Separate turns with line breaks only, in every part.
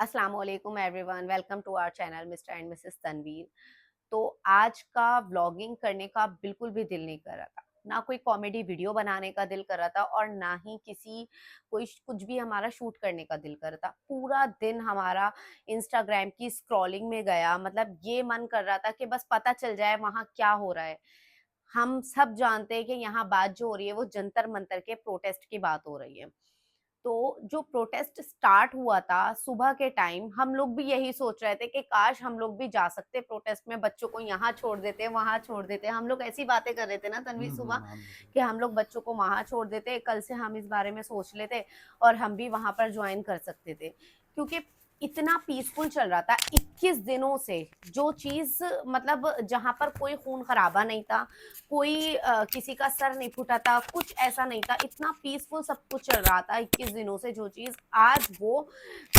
अस्सलाम वालेकुम everyone, welcome to our channel Mr and Mrs Tanveer. तो आज का व्लॉगिंग करने का बिल्कुल भी दिल नहीं कर रहा था, ना कोई कॉमेडी वीडियो बनाने का दिल कर रहा था और ना ही कुछ भी हमारा शूट करने का दिल कर रहा था। पूरा दिन हमारा इंस्टाग्राम की स्क्रॉलिंग में गया, मतलब ये मन कर रहा था कि बस पता चल जाए वहाँ क्या हो रहा है। हम सब जानते हैं कि यहाँ बात जो हो रही है वो जंतर मंतर के प्रोटेस्ट की बात हो रही है। तो जो प्रोटेस्ट स्टार्ट हुआ था सुबह के टाइम, हम लोग भी यही सोच रहे थे कि काश हम लोग भी जा सकते प्रोटेस्ट में, बच्चों को यहाँ छोड़ देते वहां छोड़ देते। हम लोग ऐसी बातें कर रहे थे ना तनवीर सुबह,
हाँ, बिल्कुल।
कि हम लोग बच्चों को वहां छोड़ देते, कल से हम इस बारे में सोच लेते और हम भी वहां पर ज्वाइन कर सकते थे। क्योंकि इतना पीसफुल चल रहा था 21 दिनों से। जो चीज, मतलब जहां पर कोई खून खराबा नहीं था, कोई किसी का सर नहीं फूटा था, कुछ ऐसा नहीं था, इतना पीसफुल सब कुछ चल रहा था 21 दिनों से। जो चीज आज वो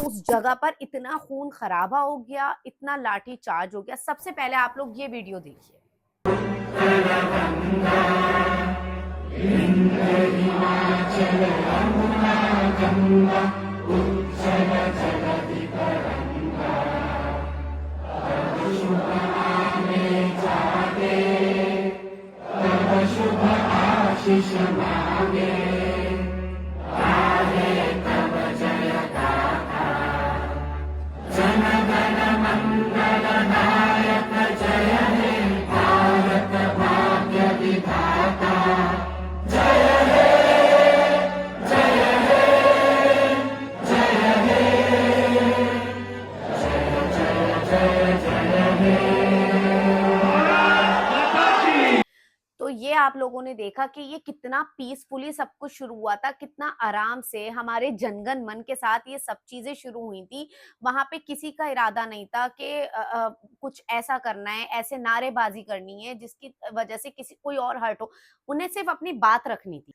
उस जगह पर इतना खून खराबा हो गया, इतना लाठी चार्ज हो गया। सबसे पहले आप लोग ये वीडियो देखिए। तो ये आप लोगों ने देखा कि ये कितना पीसफुली सब कुछ शुरू हुआ था, कितना आराम से हमारे जनगण मन के साथ ये सब चीजें शुरू हुई थी। वहां पे किसी का इरादा नहीं था कि कुछ ऐसा करना है, ऐसे नारेबाजी करनी है जिसकी वजह से किसी कोई और हर्ट हो। उन्हें सिर्फ अपनी बात रखनी थी।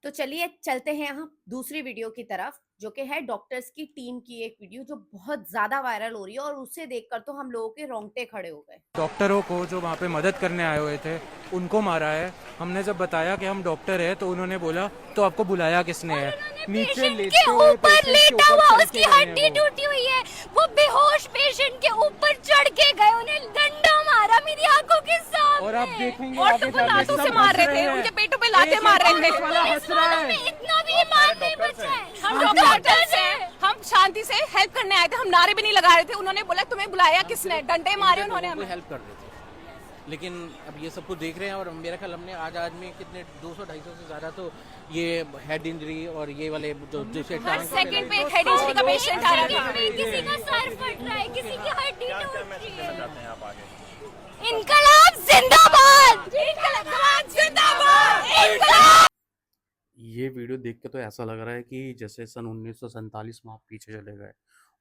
तो चलिए चलते हैं हम दूसरी वीडियो की तरफ, जो कि है डॉक्टर्स की टीम की एक वीडियो जो बहुत ज्यादा वायरल हो रही है, और उसे देखकर तो हम लोगों के रोंगटे खड़े हो गए।
डॉक्टरों को जो वहाँ पे मदद करने आए हुए थे उनको मारा है। हमने जब बताया कि हम डॉक्टर हैं तो उन्होंने बोला तो आपको बुलाया किसने
और
है।
उन्होंने
नीचे
पेशेंट के
लेटे हुए
ऊपर
पेशेंट के
लेटा
ऊपर
हुआ,
चढ़ के
उसकी
गए हैं
हड्डी
वो।
टूटी हुई है, वो बेहोश पेशेंट के ऊपर चढ़ के गए, उन्हें डंडा मारा मेरी आंखों के
और आप
सामने।
देखेंगे
और
आगे
तो वो
जाके
लातों से
सब
मार
हंस
रहे
रहे
थे,
हैं।
उनके पेटों पे लाते मार रहे थे।
पुलिस वाला हंस रहा
पुलिस
है।
वालों में इतना भी ईमान नहीं बचा है। हम डॉक्टर्स हैं, हम शांति से हेल्प करने आए थे, हम नारे भी नहीं लगा रहे थे। उन्होंने बोला तुम्हें बुलाया किसने, डंडे मारे उन्होंने हमें।
हेल्प कर देते। लेकिन अब ये सब कुछ देख रहे हैं और मेरा ख्याल हमने आज में कितने 200-250 से ज़्यादा तो ये हेड इंजरी और ये वाले जो जैसे
हर सेकंड पे एक हेड इंजरी का पेशेंट आ रहा था। किसी का सर फट रहा है, किसी की हड्डी टूट रही है। इनकलाब जिंदाबाद, इनकलाब जिंदाबाद, इनकलाब।
ये वीडियो देख के तो ऐसा लग रहा है कि जैसे सन 1947 में आप पीछे चले गए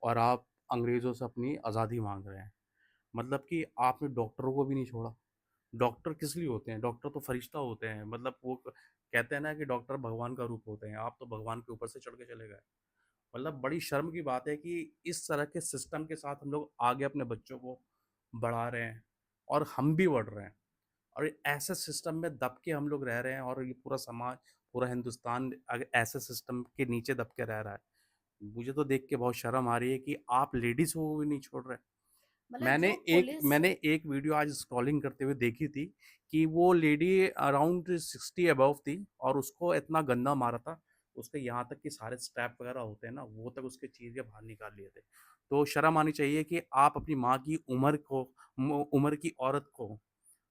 और आप अंग्रेज़ों से अपनी आज़ादी मांग रहे हैं। मतलब कि आपने डॉक्टरों को भी नहीं छोड़ा। डॉक्टर किस लिए होते हैं? डॉक्टर तो फरिश्ता होते हैं। मतलब वो कहते हैं ना कि डॉक्टर भगवान का रूप होते हैं। आप तो भगवान के ऊपर से चढ़ के चले गए। मतलब बड़ी शर्म की बात है कि इस तरह के सिस्टम के साथ हम लोग आगे अपने बच्चों को बढ़ा रहे हैं और हम भी बढ़ रहे हैं। और ये ऐसे सिस्टम में दब के हम लोग रह रहे हैं और ये पूरा समाज, पूरा हिंदुस्तान ऐसे सिस्टम के नीचे दब के रह रहा है। मुझे तो देख के बहुत शर्म आ रही है कि आप लेडीज़ को भी नहीं छोड़ रहे।
मतलब जो पुलिस,
मैंने एक वीडियो आज स्क्रॉलिंग करते हुए देखी थी कि वो लेडी अराउंड 60 अबव थी और उसको इतना गंदा मारा था, उसके यहाँ तक कि सारे स्ट्रैप वगैरह होते हैं ना, वो तक उसके चीज़ के बाहर निकाल लिए थे। तो शर्म आनी चाहिए कि आप अपनी माँ की उम्र की औरत को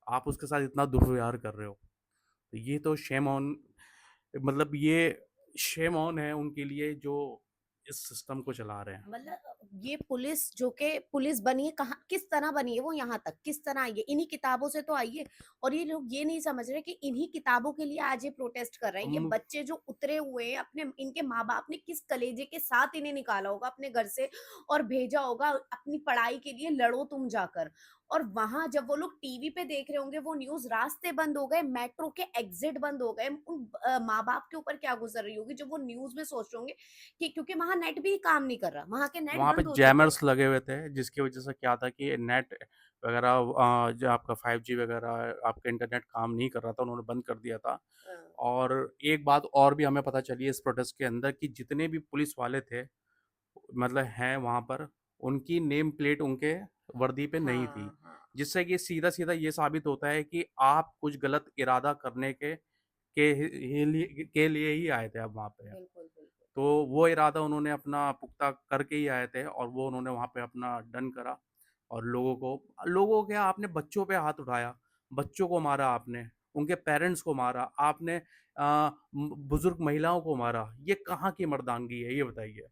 आप उसके साथ इतना दुर्व्यवहार कर रहे हो। तो ये तो शेम ऑन, मतलब ये शेम ऑन है उनके लिए जो इस सिस्टम को चला रहे हैं।
मतलब ये पुलिस जो कि पुलिस बनी है, कहाँ किस तरह बनी है वो, यहाँ तक किस तरह आई है, इन्हीं किताबों से तो आई है। और ये लोग ये नहीं समझ रहे कि इन्हीं किताबों के लिए आज ये प्रोटेस्ट कर रहे हैं। ये
हम
बच्चे जो उतरे हुए हैं, अपने इनके माँ बाप ने किस कलेजे के साथ इन्हें निकाला होगा अपने घर से और भेजा होगा अपनी पढ़ाई के लिए, लड़ो तुम जाकर। और वहां जब वो लोग टीवी पे देख रहे होंगे वो न्यूज, रास्ते बंद हो गए, मेट्रो के एग्जिट बंद हो गए, उन माँ बाप के ऊपर क्या गुजर रही होगी जब वो न्यूज में सोच रहे होंगे कि, क्योंकि वहां नेट भी काम नहीं कर रहा, वहां के नेट
वहाँ पे
बंद हो चुके हैं।
जैमर्स लगे हुए थे जिसकी वजह से क्या था कि नेट वगैरह जो आपका 5G वगैरह आपका इंटरनेट काम नहीं कर रहा था, उन्होंने बंद कर दिया था।
हाँ।
और एक बात और भी हमें पता चली है इस प्रोटेस्ट के अंदर कि जितने भी पुलिस वाले थे मतलब हैं वहाँ पर, उनकी नेम प्लेट उनके वर्दी पे नहीं थी,
हाँ, हाँ।
जिससे कि सीधा-सीधा ये साबित होता है कि आप कुछ गलत इरादा करने के लिए ही आए थे आप वहाँ पे।
बिल्कुल, बिल्कुल।
तो वो इरादा उन्होंने अपना पुख्ता करके ही आए थे और वो उन्होंने वहाँ पे अपना डन करा और लोगों को क्या आपने बच्चों पे हाथ उठाया, बच्चों को मारा आपने, उनके पेरेंट्स को मारा, आपने बुजुर्ग महिलाओं को मारा, ये कहाँ की मर्दानगी है ये बताइए?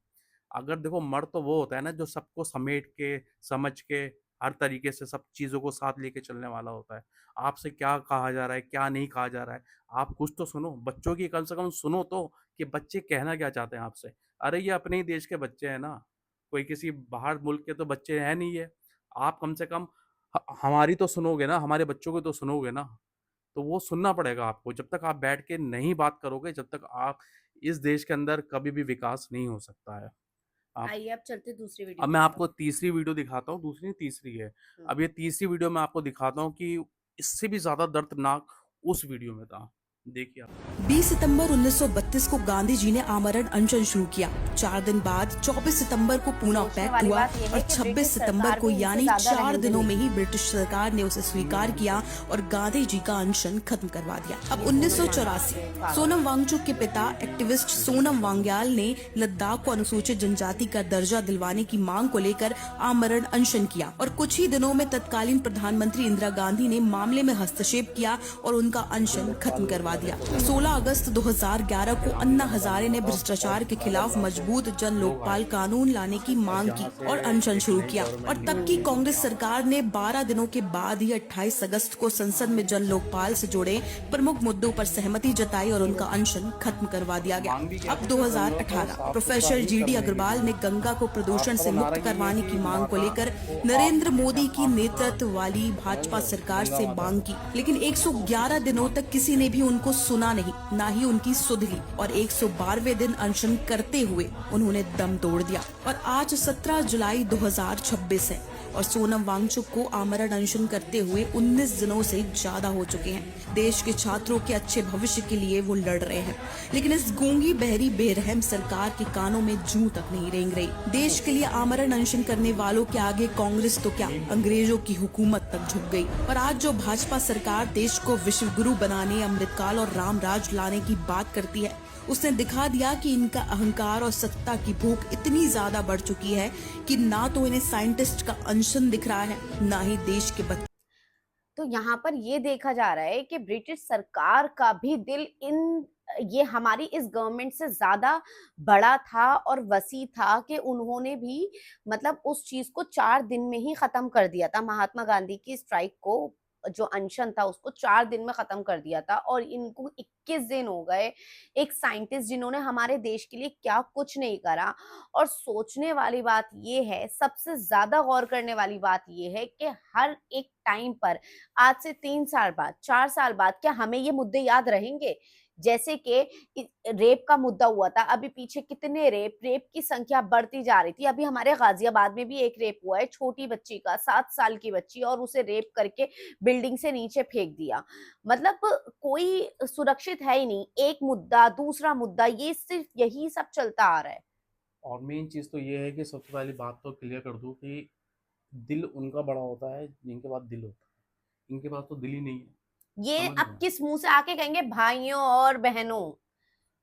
अगर देखो मर्द तो वो होता है ना जो सबको समेट के, समझ के, हर तरीके से सब चीज़ों को साथ लेके चलने वाला होता है। आपसे क्या कहा जा रहा है, क्या नहीं कहा जा रहा है, आप कुछ तो सुनो, बच्चों की कम से कम सुनो तो कि बच्चे कहना क्या चाहते हैं आपसे। अरे ये अपने ही देश के बच्चे हैं ना, कोई किसी बाहर मुल्क के तो बच्चे हैं नहीं ये। आप कम से कम हमारी तो सुनोगे ना, हमारे बच्चों की तो सुनोगे ना। तो वो सुनना पड़ेगा आपको, जब तक आप बैठ के नहीं बात करोगे, जब तक आप इस देश के अंदर कभी भी विकास नहीं हो सकता है। आप
आइए अब चलते दूसरी वीडियो
अब
की
मैं
तरफ।
आपको तीसरी वीडियो दिखाता हूँ, दूसरी नहीं तीसरी है।
हुँ।
अब ये तीसरी वीडियो मैं आपको दिखाता हूँ कि इससे भी ज़्यादा दर्दनाक उस वीडियो में था। देखिए आप।
20 सितंबर 1932 को गांधी जी ने आमरण अनशन शुरू किया। 4 दिन बाद 24 सितंबर को पूना
सोचने
पैक्ट
वाली
हुआ
बात ये है
और
कि
26
ब्रिटिश
सितंबर
सरकार
को
भी इनसे
यानी
ज़्यादा
4
रहम
दिनों
दिल
में
थी।
ही ब्रिटिश सरकार ने उसे स्वीकार किया और गांधी जी का अनशन खत्म करवा दिया। अब 1984 सोनम वांगचुक के पिता एक्टिविस्ट सोनम वांग्याल ने लद्दाख को अनुसूचित जनजाति का दर्जा दिलवाने की मांग को लेकर आमरण अनशन किया और कुछ ही दिनों में तत्कालीन प्रधानमंत्री इंदिरा गांधी ने मामले में हस्तक्षेप किया और उनका अनशन खत्म करवा दिया। 16 अगस्त 2011 को अन्ना हजारे ने भ्रष्टाचार के खिलाफ मजबूत जन लोकपाल कानून लाने की मांग की और अनशन शुरू किया और तब की कांग्रेस सरकार ने 12 दिनों के बाद ही 28 अगस्त को संसद में जन लोकपाल से जुड़े प्रमुख मुद्दों पर सहमति जताई और उनका अनशन खत्म करवा दिया गया। अब 2018 प्रोफेसर जीडी अग्रवाल ने गंगा को प्रदूषण से मुक्त करवाने की मांग को लेकर नरेंद्र मोदी की नेतृत्व वाली भाजपा सरकार से मांग की, लेकिन 111 दिनों तक किसी ने भी उनको सुना नहीं, ना ही उनकी सुध ली और 112वें दिन अनशन करते हुए उन्होंने दम तोड़ दिया। और आज 17 जुलाई 2026 है और सोनम वांगचुक को आमरण अनशन करते हुए 19 दिनों से ज्यादा हो चुके हैं। देश के छात्रों के अच्छे भविष्य के लिए वो लड़ रहे हैं, लेकिन इस गूंगी बहरी बेरहम सरकार के कानों में जूं तक नहीं रेंग रही। देश के लिए आमरण अनशन करने वालों के आगे कांग्रेस तो क्या, अंग्रेजों की हुकूमत तक झुक गई। और आज जो भाजपा सरकार देश को विश्व गुरु बनाने, अमृतकाल और राम राज लाने की बात करती है, उसने दिखा दिया कि इनका अहंकार और सत्ता की भूख इतनी ज्यादा बढ़ चुकी है कि ना तो इन्हें साइंटिस्ट का अनशन दिख रहा है, ना ही देश के बच्चे।
तो यहाँ पर ये देखा जा रहा है कि ब्रिटिश सरकार का भी दिल ये हमारी इस गवर्नमेंट से ज्यादा बड़ा था और वसी था कि उन्होंने भी मतलब उस चीज को 4 दिन में ही खत्म कर दिया था। महात्मा गांधी की स्ट्राइक को, जो अनशन था, उसको 4 दिन में खत्म कर दिया था और इनको 21 दिन हो गए। एक साइंटिस्ट जिन्होंने हमारे देश के लिए क्या कुछ नहीं करा। और सोचने वाली बात ये है, सबसे ज्यादा गौर करने वाली बात ये है कि हर एक टाइम पर आज से 3 साल बाद, 4 साल बाद क्या हमें ये मुद्दे याद रहेंगे? जैसे कि रेप का मुद्दा हुआ था, अभी पीछे कितने रेप की संख्या बढ़ती जा रही थी। अभी हमारे गाजियाबाद में भी एक रेप हुआ है, छोटी बच्ची का, 7 साल की बच्ची, और उसे रेप करके बिल्डिंग से नीचे फेंक दिया। मतलब कोई सुरक्षित है ही नहीं। एक मुद्दा, दूसरा मुद्दा, ये सिर्फ यही सब चलता आ रहा है।
और मेन चीज़ तो ये है कि सबसे पहली बात तो क्लियर कर दूँ कि दिल उनका बड़ा होता है जिनके पास दिल होता है। इनके पास तो दिल ही नहीं है।
ये
समझ रहे
अब
हैं?
किस मुंह से आके कहेंगे भाइयों और बहनों?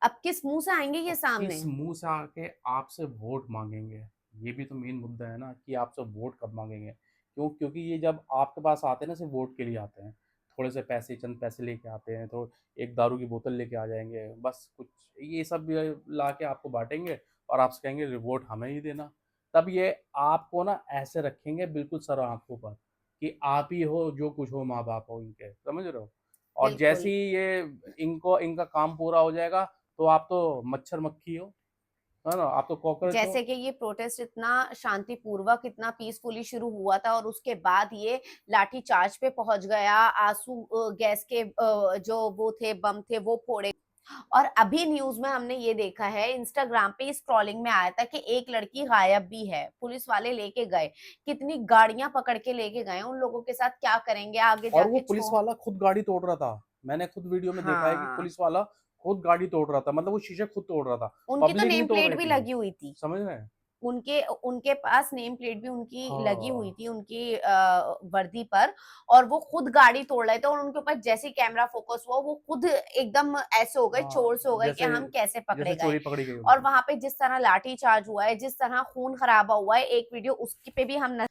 अब किस मुंह से आएंगे ये
अब
सामने?
किस मुँह से आके आपसे वोट माँगेंगे? ये भी तो मेन मुद्दा है ना कि आपसे वोट कब माँगेंगे? क्यों? क्योंकि ये जब आपके पास आते हैं ना सिर्फ़ वोट के लिए आते हैं। थोड़े से पैसे, चंद पैसे लेके आते हैं, तो एक दारू की बोतल लेके आ जाएँगे, बस कुछ ये सब ला के आपको बाँटेंगे और आपसे कहेंगे वोट हमें ही देना। तब ये आपको ना ऐसे रखेंगे बिल्कुल सर आँखों पर कि आप ही हो जो कुछ हो, माँ-बाप हो इनके, समझ रहे हो? और जैसे
बिल्कुल।
ही ये इनका काम पूरा हो जाएगा तो आप तो मच्छर मक्खी हो, है ना? आप तो कॉकरोच हो।
जैसे कि ये प्रोटेस्ट इतना शांतिपूर्वक, इतना पीसफुली शुरू हुआ था और उसके बाद ये लाठी चार्ज पे पहुंच गया। आंसू गैस के जो वो थे, बम थे, वो फोड़े। और अभी न्यूज में हमने ये देखा है, इंस्टाग्राम पे स्क्रॉलिंग में आया था कि एक लड़की गायब भी है, पुलिस वाले लेके गए। कितनी गाड़ियां पकड़ के लेके गए, उन लोगों के साथ क्या करेंगे आगे
और वो
जाके
पुलिस
छो।
वाला खुद गाड़ी तोड़ रहा था। मैंने खुद वीडियो में देखा है कि
हाँ,
पुलिस वाला खुद गाड़ी तोड़ रहा था, मतलब वो शीशे खुद तोड़ रहा था।
उनकी तो
पब्लिक नहीं
नेम
तोड़
प्लेट
रही
भी
थी,
लगी हुई थी।
समझ रहे हैं?
उनके उनके पास नेम प्लेट भी उनकी लगी
हाँ।
हुई थी उनकी वर्दी पर, और वो खुद गाड़ी तोड़ रहे थे, और उनके ऊपर जैसे ही कैमरा फोकस हुआ वो खुद एकदम ऐसे हो गए,
हाँ,
चोर से हो गए कि
जैसे
हम कैसे पकड़े
जैसे
गए।
चोरी पकड़ी गई
और
उनकी।
वहां पे जिस तरह लाठी चार्ज हुआ है, जिस तरह खून खराबा हुआ है, एक वीडियो उसकी पे भी हम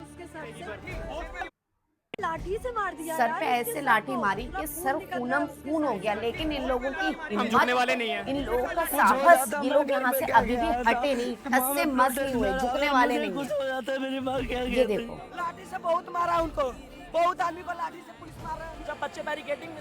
लाठी से मार दिया
सर
यार
पे
इसके
ऐसे
सर
लाठी
को,
मारी
पूरा
कि
खून
सर
निकल रहा है
खूनम
उसके
खून हो
सर
गया,
से।
लेकिन इन लोगों की
हम झुकने वाले नहीं हैं।
इन लोगों का
कुछ हो
साहस,
जाता,
ये
मैं
लोग
घर
यहाँ
पे
से
क्या
अभी भी
गया था।
हटे नहीं, ठस से मस नहीं हुए, झुकने वाले नहीं
कुछ
है।
हो जाता है, मेरी माँ क्या
ये
कहती।
देखो,
लाठी से बहुत मारा उनको, बहुत आदमी को लाठी से पुलिस मार रहा है। जब बच्चे बैरिकेडिंग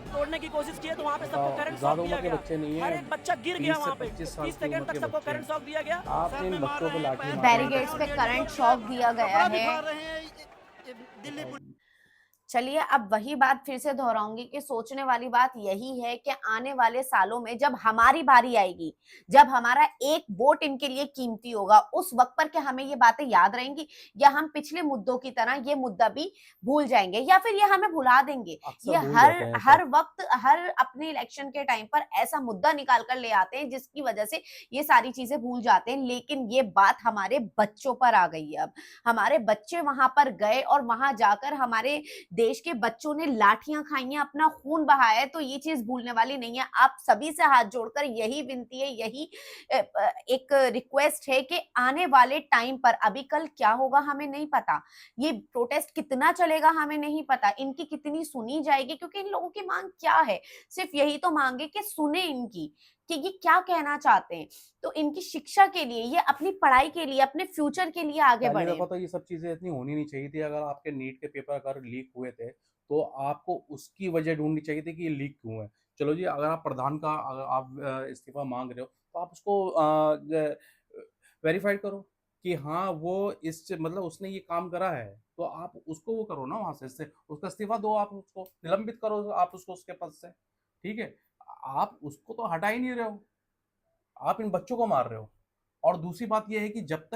तोड़ने की कोशिश किए तो वहाँ पे सबको करंट शॉक दिया गया।
बच्चे नहीं
हर
हैं,
एक बच्चा गिर
20
गया
से
वहाँ पे,
25 साल
30
की
सेकंड
उम्र
तक
के
सबको
बच्चे
करंट शॉक दिया गया।
आपने इन बच्चों को लाठी मारी
बैरिकेड्स पे करंट शॉक दिया गया है। चलिए, अब वही बात फिर से दोहराऊंगी कि सोचने वाली बात यही है कि आने वाले सालों में जब हमारी बारी आएगी, जब हमारा एक वोट इनके लिए कीमती होगा, उस वक्त पर क्या हमें ये बातें याद रहेंगी, या हम पिछले मुद्दों की तरह ये मुद्दा भी भूल जाएंगे, या फिर ये हमें भुला देंगे।
अक्सर
ये
भूल
हर
जाते हैं
हर वक्त, हर अपने इलेक्शन के टाइम पर ऐसा मुद्दा निकाल कर ले आते हैं जिसकी वजह से ये सारी चीजें भूल जाते हैं। लेकिन ये बात हमारे बच्चों पर आ गई है। अब हमारे बच्चे वहां पर गए और वहां जाकर हमारे देश के बच्चों ने लाठियां खाई हैं, अपना खून बहाया है, तो ये चीज भूलने वाली नहीं है। आप सभी से हाथ जोड़कर यही विनती है, यही एक रिक्वेस्ट है कि आने वाले टाइम पर, अभी कल क्या होगा हमें नहीं पता, ये प्रोटेस्ट कितना चलेगा हमें नहीं पता, इनकी कितनी सुनी जाएगी, क्योंकि इन लोगों की मांग क्या है, सिर्फ यही तो मांगे कि सुने इनकी, कि ये क्या कहना चाहते हैं। तो इनकी शिक्षा के लिए, ये अपनी पढ़ाई के लिए, अपने फ्यूचर के लिए आगे
पहली
बढ़े।
दफा तो ये सब चीजें इतनी होनी नहीं चाहिए थी। अगर आपके नीट के पेपर अगर लीक हुए थे तो आपको उसकी वजह ढूंढनी चाहिए थी कि ये लीक क्यों है। चलो जी, अगर आप प्रधान का अगर आप इस्तीफा मांग रहे हो तो आप उसको वेरीफाइड करो कि हाँ वो इस मतलब उसने ये काम करा है, तो आप उसको वो करो ना, वहां से उसका इस्तीफा दो, आप उसको निलंबित करो, आप उसको उसके पद से। ठीक है, आप उसको तो हटा ही नहीं रहे हो, आप इन बच्चों को मार रहे हो। और दूसरी बात ये है कि जब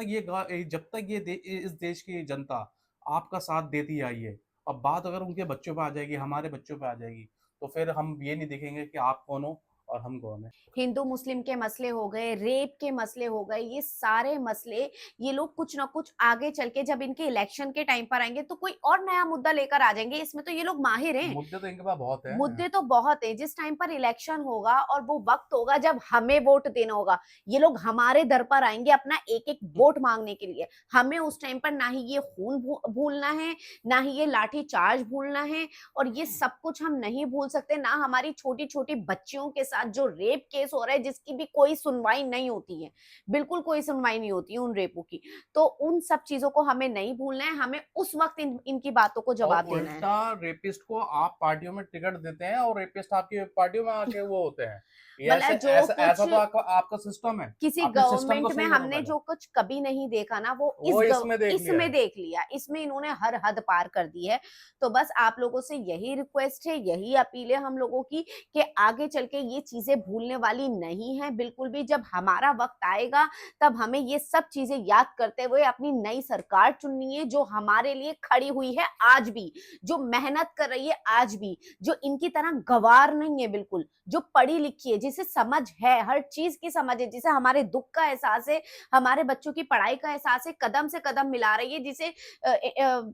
तक इस देश की जनता आपका साथ देती आई है, अब बात अगर उनके बच्चों पे आ जाएगी, हमारे बच्चों पे आ जाएगी, तो फिर हम ये नहीं देखेंगे कि आप कौन हो और हम कौन है।
हिंदू मुस्लिम के मसले हो गए, रेप के मसले हो गए, ये सारे मसले ये लोग कुछ ना कुछ आगे चल के जब इनके इलेक्शन के टाइम पर आएंगे तो कोई और नया मुद्दा लेकर आ जाएंगे। इसमें तो ये लोग माहिर हैं।
मुद्दे तो इनके पास बहुत है।
मुद्दे तो बहुत है। जिस टाइम पर इलेक्शन होगा और वो वक्त होगा जब हमें वोट देना होगा, ये लोग हमारे दर पर आएंगे अपना एक एक वोट मांगने के लिए। हमें उस टाइम पर ना ही ये खून भूलना है, ना ही ये लाठी चार्ज भूलना है, और ये सब कुछ हम नहीं भूल सकते। ना हमारी छोटी छोटी बच्चियों के साथ जो रेप केस हो रहा है, जिसकी भी कोई सुनवाई नहीं होती है, बिल्कुल कोई सुनवाई नहीं होती है उन रेपों की, तो उन सब चीजों को हमें नहीं भूलना है। हमें उस वक्त इनकी बातों को जवाब
और
देना है।
उल्टा रेपिस्ट को आप पार्टियों में टिकट देते हैं और रेपिस्ट आपकी पार्टियों में आके वो होते हैं। ये
मतलब
ऐसे
जो
ऐसा
कुछ
तो आपका सिस्टम है।
किसी
अपने सिस्टम को
गवर्नमेंट में
सही करो
हमने
पहले।
जो कुछ कभी नहीं देखा ना, वो
इसमें देख लिया
इसमें
है।
देख लिया। इसमें इन्होंने हर हद पार कर दी है। तो बस आप लोगों से यही रिक्वेस्ट है, यही अपील है हम लोगों की, कि आगे चल के ये चीजें भूलने वाली नहीं है बिल्कुल भी। जब हमारा वक्त आएगा तब हमें ये सब चीजें याद करते हुए अपनी नई सरकार चुननी है, जो हमारे लिए खड़ी हुई है आज भी, जो मेहनत कर रही है आज भी, जो इनकी तरह गवार नहीं है बिल्कुल, जो पढ़ी लिखी है, जिसे समझ है, हर चीज की समझ है, जिसे हमारे दुख का एहसास है, हमारे बच्चों की पढ़ाई का एहसास है, कदम से कदम मिला रही है, जिसे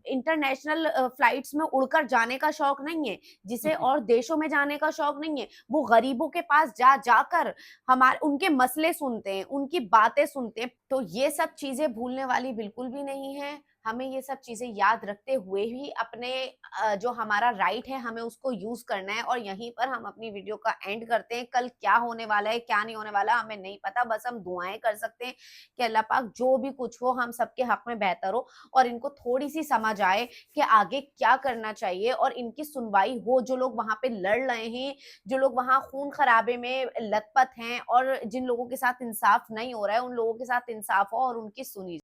इंटरनेशनल फ्लाइट्स में उड़कर जाने का शौक नहीं है, जिसे और देशों में जाने का शौक नहीं है, वो गरीबों के पास जाकर हमारे उनके मसले सुनते हैं, उनकी बातें सुनते हैं। तो ये सब चीजें भूलने वाली बिल्कुल भी नहीं है। हमें ये सब चीजें याद रखते हुए ही अपने जो हमारा राइट है हमें उसको यूज करना है। और यहीं पर हम अपनी वीडियो का एंड करते हैं। कल क्या होने वाला है, क्या नहीं होने वाला, हमें नहीं पता। बस हम दुआएं कर सकते हैं कि अल्लाह पाक जो भी कुछ हो हम सबके हक में बेहतर हो, और इनको थोड़ी सी समझ आए कि आगे क्या करना चाहिए, और इनकी सुनवाई हो। जो लोग वहां पे लड़ रहे हैं, जो लोग वहां खून खराबे में लथपथ हैं, और जिन लोगों के साथ इंसाफ नहीं हो रहा है, उन लोगों के साथ इंसाफ हो और उनकी सुनी